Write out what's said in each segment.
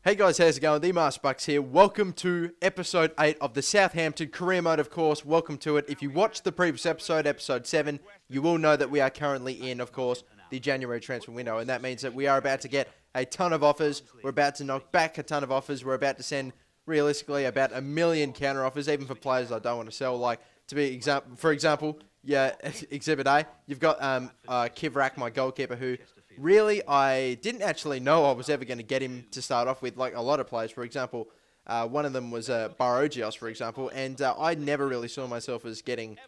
Hey guys, how's it going? The Master Bucks here. Welcome to episode 8 of the Southampton career mode, of course. Welcome to it. If you watched the previous episode, episode 7, you will know that we are currently in, of course, the January transfer window. And that means that we are about to get a ton of offers. We're about to knock back a ton of offers. We're about to send, realistically, about 1 million counter offers, even for players I don't want to sell. Like, for example, Exhibit A, you've got Kivrak, my goalkeeper, who really I didn't actually know I was ever going to get him to start off with, like a lot of players. For example, one of them was Barogios, for example, and I never really saw myself as getting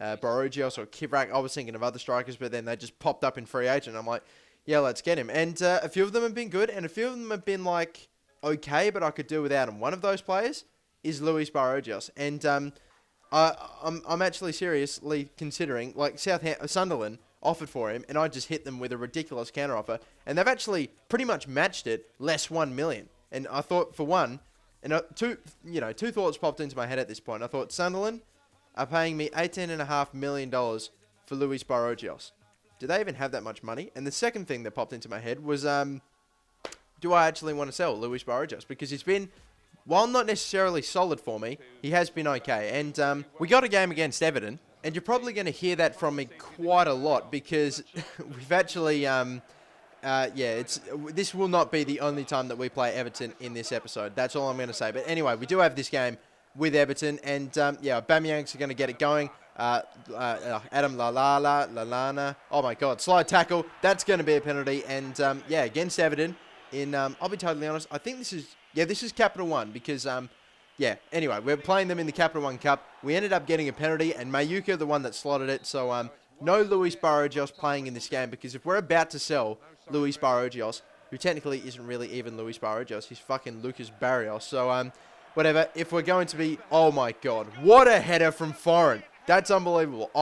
Barogios or Kivrak. I was thinking of other strikers, but then they just popped up in free agent. I'm like, yeah, let's get him. And a few of them have been good, and a few of them have been like, okay, but I could do without him. One of those players is Luis Barogios, and I'm actually seriously considering, like, Sunderland offered for him, and I just hit them with a ridiculous counter offer, and they've actually pretty much matched it, less 1 million. And I thought, for one, and two thoughts popped into my head at this point. I thought, Sunderland are paying me $18.5 million for Luis Barogios. Do they even have that much money? And the second thing that popped into my head was, do I actually want to sell Luis Barogios? Because he's been, while not necessarily solid for me, he has been okay. And we got a game against Everton, and you're probably going to hear that from me quite a lot because we've actually, this will not be the only time that we play Everton in this episode. That's all I'm going to say. But anyway, we do have this game with Everton, and Bamyangs are going to get it going. Adam Lallana, oh my God, slide tackle. That's going to be a penalty. And against Everton, I'll be totally honest, I think this is Capital One because anyway, we're playing them in the Capital One Cup. We ended up getting a penalty, and Mayuka, the one that slotted it. So, no Luis Barogios playing in this game, because if we're about to sell Luis Barogios, who technically isn't really even Luis Barogios, he's fucking Lucas Barrios. So, whatever. If we're going to be, oh my God, what a header from Foreign. That's unbelievable.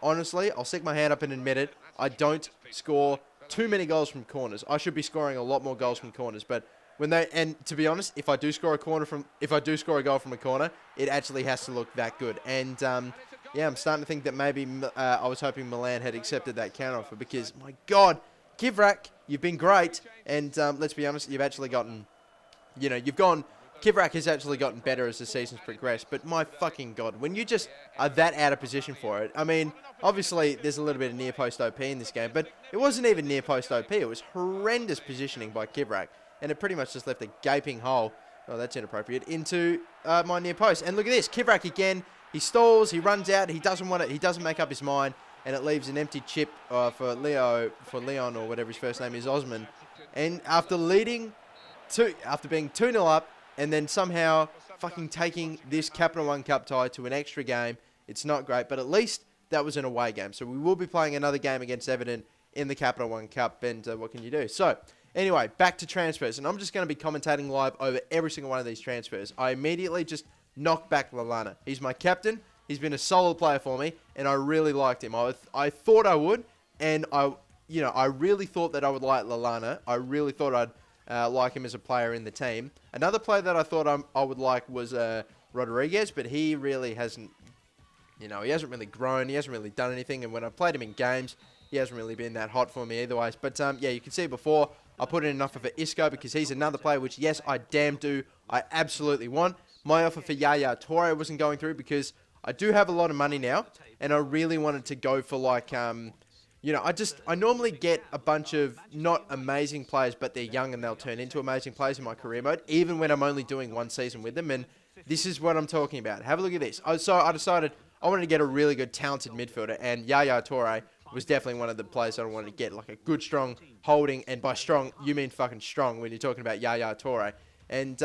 Honestly, I'll stick my hand up and admit it, I don't score too many goals from corners. I should be scoring a lot more goals from corners, but and to be honest, if I do score a goal from a corner, it actually has to look that good. And I'm starting to think that maybe I was hoping Milan had accepted that counteroffer, because my God, Kivrak, you've been great, and let's be honest, you've actually gotten, Kivrak has actually gotten better as the season's progressed. But my fucking God, when you just are that out of position for it, I mean, obviously there's a little bit of near post OP in this game, but it wasn't even near post OP. It was horrendous positioning by Kivrak. And it pretty much just left a gaping hole, oh, that's inappropriate, into my near post. And look at this, Kivrak again, he stalls, he runs out, he doesn't make up his mind, and it leaves an empty chip for Leon, or whatever his first name is, Osman. And after being 2-0 up, and then somehow fucking taking this Capital One Cup tie to an extra game, it's not great, but at least that was an away game. So we will be playing another game against Everton in the Capital One Cup, and what can you do? So, anyway, back to transfers, and I'm just going to be commentating live over every single one of these transfers. I immediately just knocked back Lallana. He's my captain. He's been a solid player for me, and I really liked him. I thought I would, and I really thought that I would like Lallana. I really thought I'd like him as a player in the team. Another player that I thought I would like was Rodriguez, but he really hasn't, he hasn't really grown. He hasn't really done anything, and when I played him in games, he hasn't really been that hot for me either ways. But, you can see before, I put in an offer for Isco because he's another player which, yes, I absolutely want. My offer for Yaya Toure wasn't going through because I do have a lot of money now, and I really wanted to go for, like, I normally get a bunch of not amazing players, but they're young and they'll turn into amazing players in my career mode, even when I'm only doing one season with them, and this is what I'm talking about. Have a look at this. So I decided I wanted to get a really good, talented midfielder, and Yaya Toure was definitely one of the players that I wanted to get, like a good, strong holding, and by strong, you mean fucking strong when you're talking about Yaya Toure. And,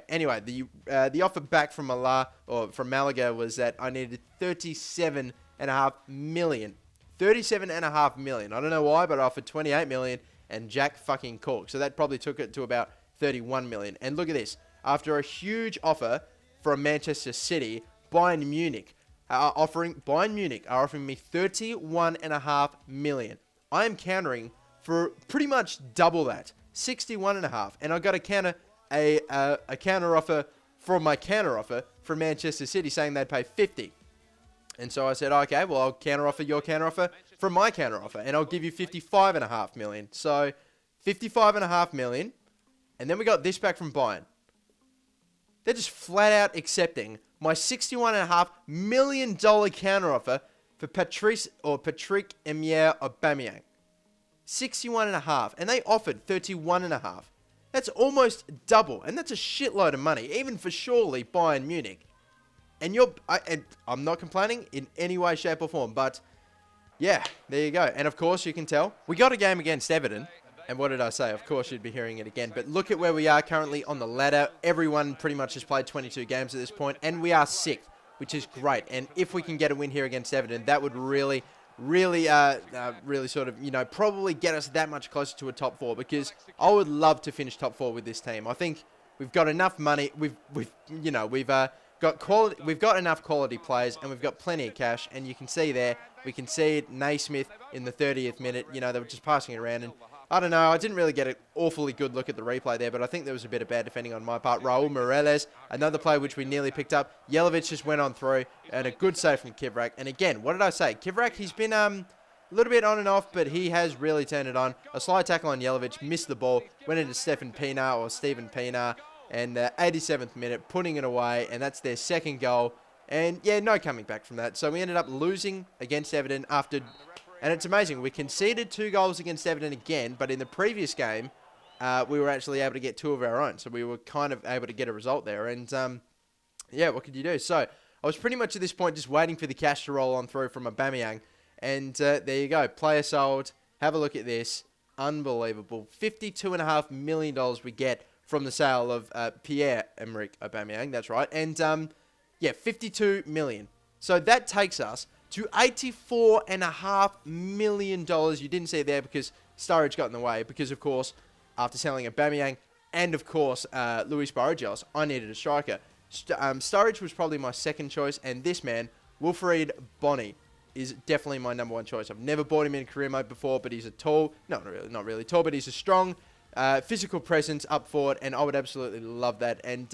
anyway, the offer back from Malaga was that I needed 37.5 million. 37.5 million. I don't know why, but I offered 28 million, and Jack fucking corked. So that probably took it to about 31 million. And look at this. After a huge offer from Manchester City, Bayern Munich are offering me 31.5 million. I am countering for pretty much double that, 61.5, and I got a counter offer from my counter offer from Manchester City saying they'd pay 50. And so I said, okay, well, I'll counter offer your counter offer from my counter offer, and I'll give you 55.5 million. So 55.5 million And then we got this back from Bayern. They're just flat out accepting my $61.5 million counteroffer for Patrick Emile Aubameyang. 61.5, and they offered 31.5. That's almost double, and that's a shitload of money, even for surely Bayern Munich. And I'm not complaining in any way, shape, or form, but yeah, there you go. And of course, you can tell we got a game against Everton. And what did I say? Of course, you'd be hearing it again. But look at where we are currently on the ladder. Everyone pretty much has played 22 games at this point, and we are 6th, which is great. And if we can get a win here against Everton, that would really sort of, probably get us that much closer to a top 4, because I would love to finish top 4 with this team. I think we've got enough money. We've got quality. We've got enough quality players, and we've got plenty of cash. And you can see there, we conceded Naismith in the 30th minute. They were just passing it around, and I don't know, I didn't really get an awfully good look at the replay there, but I think there was a bit of bad defending on my part. Raul Moreles, another play which we nearly picked up. Jelavic just went on through, and a good save from Kivrak. And again, what did I say? Kivrak, he's been a little bit on and off, but he has really turned it on. A slide tackle on Jelavic, missed the ball, went into Stephen Pienaar, and 87th minute, putting it away, and that's their second goal. And yeah, no coming back from that. So we ended up losing against Everton after... And it's amazing. We conceded 2 goals against Everton again, but in the previous game, we were actually able to get 2 of our own. So we were kind of able to get a result there. And, yeah, what could you do? So I was pretty much at this point just waiting for the cash to roll on through from Aubameyang. And there you go. Player sold. Have a look at this. Unbelievable. $52.5 million we get from the sale of Pierre-Emerick Aubameyang. That's right. And, yeah, $52 million. So that takes us to $84.5 million. You didn't see it there because Sturridge got in the way. Because, of course, after selling Aubameyang and, of course, Luis Barragos, I needed a striker. Sturridge was probably my second choice. And this man, Wilfried Bony, is definitely my number 1 choice. I've never bought him in career mode before, but he's a tall, not really tall, but he's a strong physical presence up forward. And I would absolutely love that. And,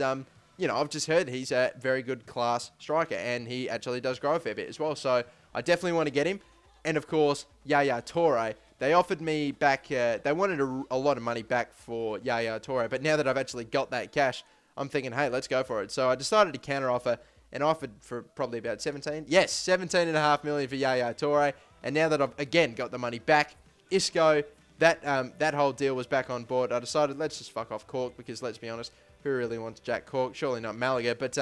I've just heard he's a very good class striker, and he actually does grow a fair bit as well. So I definitely want to get him. And of course, Yaya Toure. They offered me back. They wanted a lot of money back for Yaya Toure, but now that I've actually got that cash, I'm thinking, hey, let's go for it. So I decided to counter offer and offered for probably about 17. Yes, $17.5 million for Yaya Toure. And now that I've again got the money back, Isco, that whole deal was back on board. I decided let's just fuck off Cork, because let's be honest, who really wants Jack Cork? Surely not Malaga. But,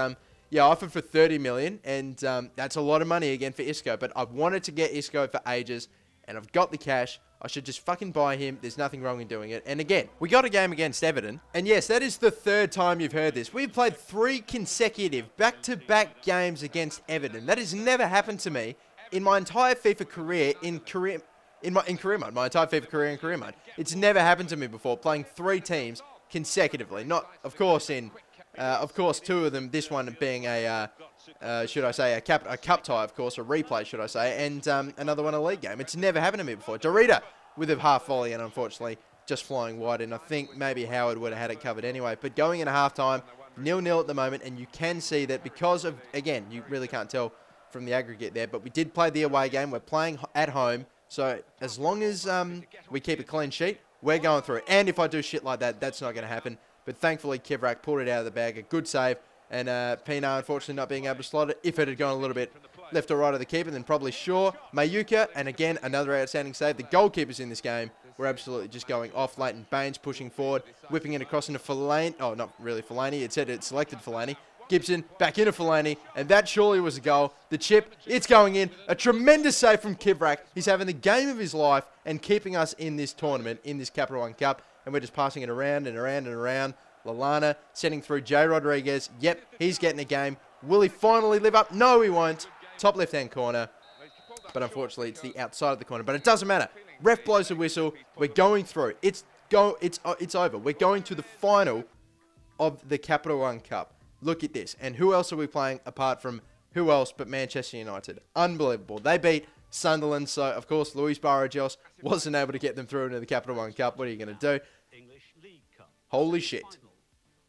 yeah, I offered for $30 million, and that's a lot of money again for Isco. But I've wanted to get Isco for ages, and I've got the cash. I should just fucking buy him. There's nothing wrong in doing it. And again, we got a game against Everton. And yes, that is the 3rd time you've heard this. We've played 3 consecutive back-to-back games against Everton. That has never happened to me in my entire FIFA career in career mode. My entire FIFA career in career mode. It's never happened to me before, playing 3 teams consecutively. Not, of course, 2 of them, this one being a cup tie, of course, a replay, should I say, and another one a league game. It's never happened to me before. Dorita with a half volley, and unfortunately just flying wide, and I think maybe Howard would have had it covered anyway. But going into halftime, 0-0 at the moment, and you can see that because of, again, you really can't tell from the aggregate there, but we did play the away game. We're playing at home, so as long as we keep a clean sheet, we're going through it. And if I do shit like that, that's not going to happen. But thankfully, Kivrak pulled it out of the bag. A good save. And Pienaar, unfortunately, not being able to slot it. If it had gone a little bit left or right of the keeper, then probably sure. Mayuka, and again, another outstanding save. The goalkeepers in this game were absolutely just going off. Leighton Baines pushing forward, whipping it across into Fellaini. Oh, not really Fellaini. It said it selected Fellaini. Gibson back into Fellaini, and that surely was a goal. The chip, it's going in. A tremendous save from Kivrak. He's having the game of his life and keeping us in this tournament, in this Capital One Cup, and we're just passing it around and around and around. Lallana sending through Jay Rodriguez. Yep, he's getting a game. Will he finally live up? No, he won't. Top left-hand corner, but unfortunately it's the outside of the corner. But it doesn't matter. Ref blows the whistle. We're going through. It's over. We're going to the final of the Capital One Cup. Look at this. And who else are we playing apart from who else but Manchester United? Unbelievable. They beat Sunderland. So, of course, Luis Barragos wasn't able to get them through into the Capital One Cup. What are you going to do? Holy shit.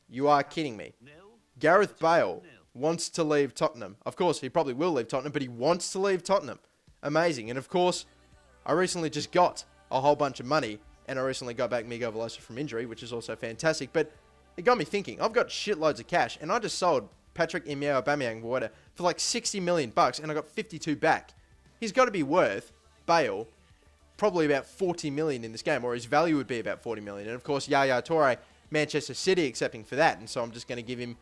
You are kidding me. Gareth Bale wants to leave Tottenham. Of course, he probably will leave Tottenham, but he wants to leave Tottenham. Amazing. And, of course, I recently just got a whole bunch of money And I recently got back Miguel Veloso from injury, which is also fantastic. But it got me thinking. I've got shitloads of cash, and I just sold Patrick-Emile Aubameyang for like 60 million bucks, and I got 52 back. He's got to be worth, Bale, probably about 40 million in this game, or his value would be about 40 million. And of course, Yaya Toure, Manchester City accepting for that, and so I'm just going to give him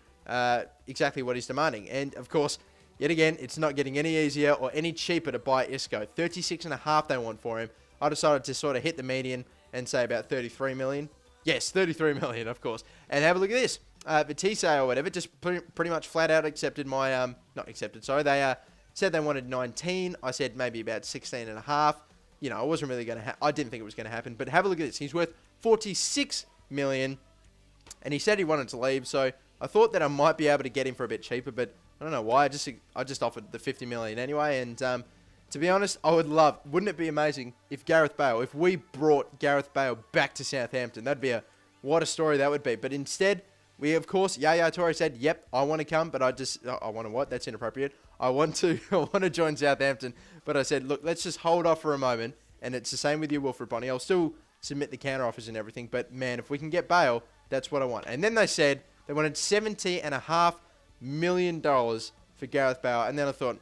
exactly what he's demanding. And of course, yet again, it's not getting any easier or any cheaper to buy Isco. 36.5 they want for him. I decided to sort of hit the median and say about 33 million. Yes, 33 million, of course. And have a look at this. Vitesse or whatever just pretty much flat out accepted my, not accepted, sorry. They said they wanted 19. I said maybe about 16.5. You know, I wasn't really going to, I didn't think it was going to happen. But have a look at this. He's worth 46 million. And he said he wanted to leave. So I thought that I might be able to get him for a bit cheaper. But I don't know why. I just offered the 50 million anyway. And to be honest, I would love, wouldn't it be amazing if if we brought Gareth Bale back to Southampton? That'd be what a story that would be. But instead, we, of course, Yaya Toure said, yep, I want to come, but I want to what? That's inappropriate. I want to join Southampton, but I said, look, let's just hold off for a moment, and it's the same with you, Wilfred Bonny. I'll still submit the counter offers and everything, but man, if we can get Bale, that's what I want. And then they said they wanted $70.5 million for Gareth Bale, and then I thought,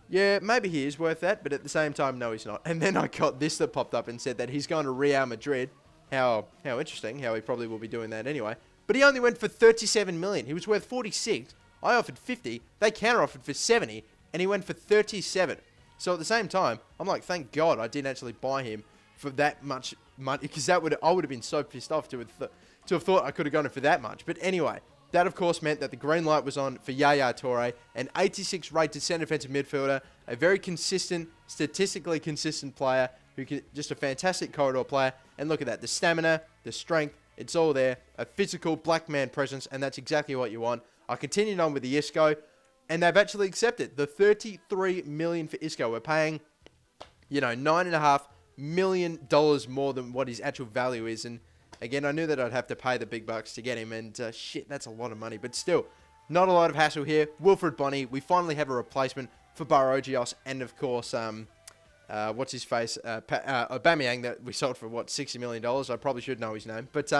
yeah, maybe he is worth that, but at the same time, no, he's not. And then I got this that popped up and said that he's going to Real Madrid. How interesting, how he probably will be doing that anyway. But he only went for 37 million. He was worth 46. I offered 50. They counter-offered for 70, and he went for 37. So at the same time, I'm like, thank God I didn't actually buy him for that much money, because I would have been so pissed off to have thought I could have gone it for that much. But anyway, that of course meant that the green light was on for Yaya Toure, an 86 rated centre defensive midfielder, a very consistent, statistically consistent player, just a fantastic corridor player. And look at that, the stamina, the strength, it's all there. A physical black man presence, and that's exactly what you want. I continued on with the Isco, and they've actually accepted the 33 million for Isco. We're paying, $9.5 million more than what his actual value is. And again, I knew that I'd have to pay the big bucks to get him, and shit, that's a lot of money. But still, not a lot of hassle here. Wilfred Bonny, we finally have a replacement for Barogios, and of course, what's his face, Aubameyang, that we sold for, $60 million. I probably should know his name. But,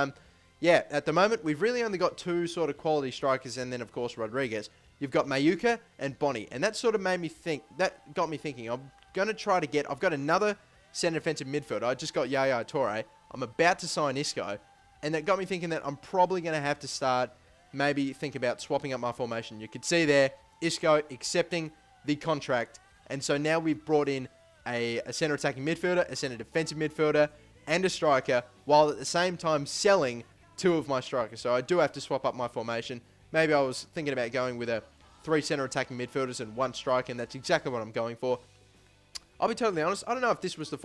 yeah, at the moment, we've really only got two sort of quality strikers, and then, of course, Rodriguez. You've got Mayuka and Bonny, and that sort of got me thinking, I'm going to try to I've got another centre defensive midfielder. I just got Yaya Toure. I'm about to sign Isco, and that got me thinking that I'm probably going to have to maybe think about swapping up my formation. You could see there, Isco accepting the contract, and so now we've brought in a centre attacking midfielder, a centre defensive midfielder, and a striker, while at the same time selling two of my strikers. So I do have to swap up my formation. Maybe I was thinking about going with 3 centre attacking midfielders and 1 striker, and that's exactly what I'm going for. I'll be totally honest, I don't know if this was the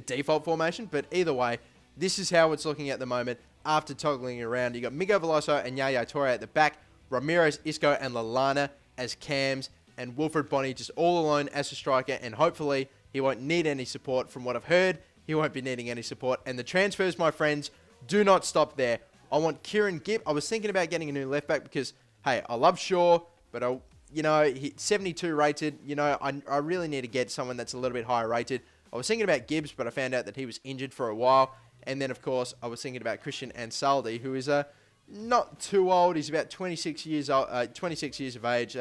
default formation, but either way, this is how it's looking at the moment after toggling around. You got Miguel Veloso and Yaya Toure at the back, Ramirez, Isco, and Lallana as cams, and Wilfred Bonny just all alone as a striker, and hopefully he won't need any support. From what I've heard, he won't be needing any support. And the transfers, my friends, do not stop there. I want Kieran Gibb. I was thinking about getting a new left back because, hey, I love Shaw, but he's 72 rated. I really need to get someone that's a little bit higher rated. I was thinking about Gibbs, but I found out that he was injured for a while. And then, of course, I was thinking about Christian Ansaldi, who is not too old. He's about 26 years old, 26 years of age,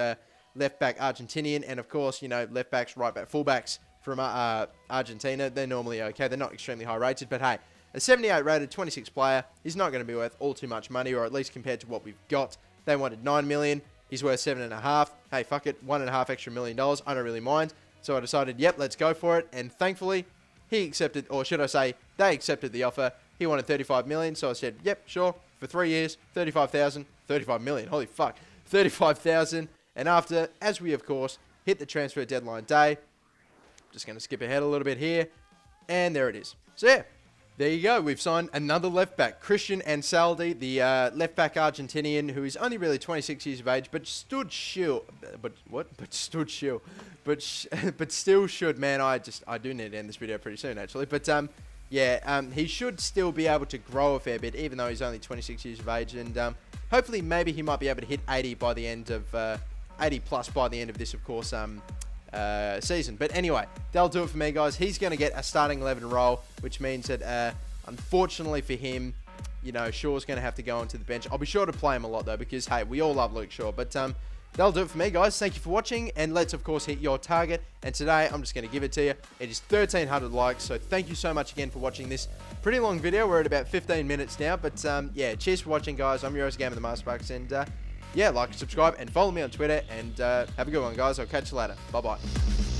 left back Argentinian. And, of course, left backs, right back, full backs from Argentina. They're normally okay. They're not extremely high rated, but hey, a 78 rated 26 player is not going to be worth all too much money, or at least compared to what we've got. They wanted 9 million. He's worth 7.5. Hey, fuck it, $1.5 extra million. I don't really mind. So I decided, yep, let's go for it. And thankfully, he accepted, or should I say, they accepted the offer. He wanted 35 million. So I said, yep, sure. For 3 years, 35,000, 35 million. Holy fuck, 35,000. And after, as we of course hit the transfer deadline day, just going to skip ahead a little bit here, and there it is. So yeah, there you go. We've signed another left back, Christian Ansaldi, the left back Argentinian, who is only really 26 years of age, but stood still. But stood still. But still should. Man, I do need to end this video pretty soon, actually. But he should still be able to grow a fair bit, even though he's only 26 years of age, and hopefully maybe he might be able to hit 80 by the end of 80 plus by the end of this, of course. season. But anyway, that'll do it for me, guys. He's going to get a starting 11 role, which means that, unfortunately for him, you know, Shaw's going to have to go onto the bench. I'll be sure to play him a lot, though, because, hey, we all love Luke Shaw. But that'll do it for me, guys. Thank you for watching, and let's, of course, hit your target. And today, I'm just going to give it to you. It is 1,300 likes, so thank you so much again for watching this pretty long video. We're at about 15 minutes now, but, yeah, cheers for watching, guys. I'm your host, Game of the Masterbucks, and, yeah, like, subscribe, and follow me on Twitter, and have a good one, guys. I'll catch you later. Bye-bye.